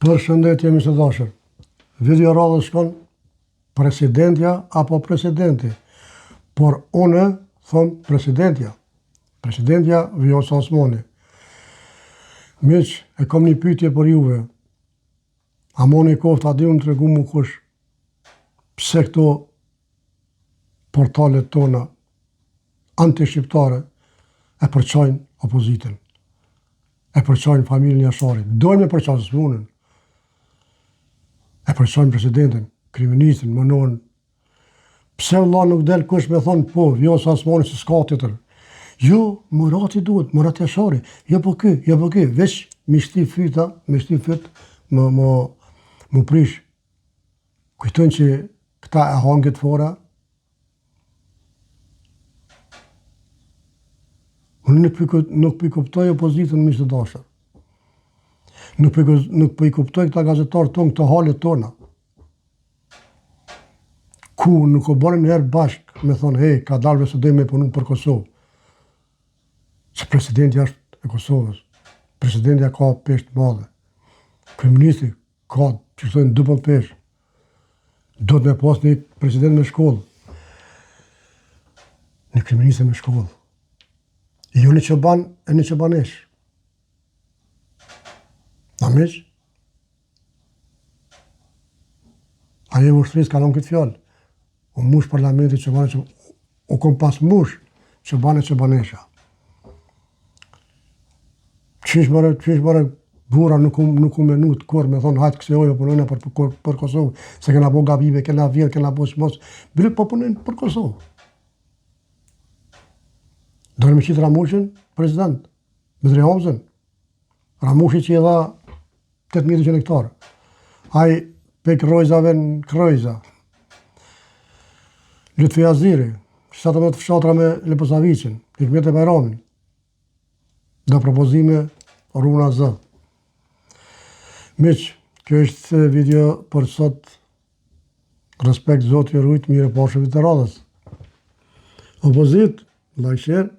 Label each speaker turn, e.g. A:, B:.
A: Përshëndetje miq të dashur. Video radhës shkon presidentja apo presidenti. Por unë thom presidentja. Presidentja Vjosa Osmani. Miq, e kam një pyetje për juve. A moni kofta di unë të regu mu kush pse këto portalet tona anti-shqiptare e përçojnë opozitën, e përçojnë familjen Jasharit, dojnë me përçojnë s'punën, e përçojnë presidentin, kriministin, mënohen. Pse vëlla nuk del kush me thonë po, Vjosa Osmani se s'ka tjetër. Jo, Murati duhet, Murat Jashari, jo po ky, veç mi shti fyta, më prish. Kujtojnë që këta e hangit fora. Unë nuk për i kuptoj opozitën miq të dashur. Nuk për i kuptoj këta gazetarë tonë, këto halet tona. Ku nuk o bërën herë bashkë me thonë, hej, ka dalve së dhe me punu për Kosovë. Që presidentja është e Kosovës. Presidentja ka peshtë madhe. Kriministi ka, që shtojnë, dupo peshtë. Do të me pas një president me shkollë. Një kriministi me shkollë. Jo një qëban e një qëbanesh. Na miq? Aje vështëris ka nëmë këtë fjallë. U mush parlamenti qëbane që... U kom pas mush qëbanesha. Qysh mërë bura nuk u menut kur me thonë hajtë këse ojo punojnë për Kosovë, se kena bo gabive, kena vjerë, kena bo shmos, bile po punojnë për Kosovë. Dojnë me qitë Ramushin, president, me Drejhamzën. Ramushi që i dha 8.000 hektarë. Aj pe krojzave në krojza. Lutfi Aziri, 17 fshatra me Leposavicin, Hikmet e Bajramin. Dhe propozime Runa Zë. Miq, kjo është video për sot. Respekt, Zoti ju rujt, mire pashëve të radhës. Opozit, like, share.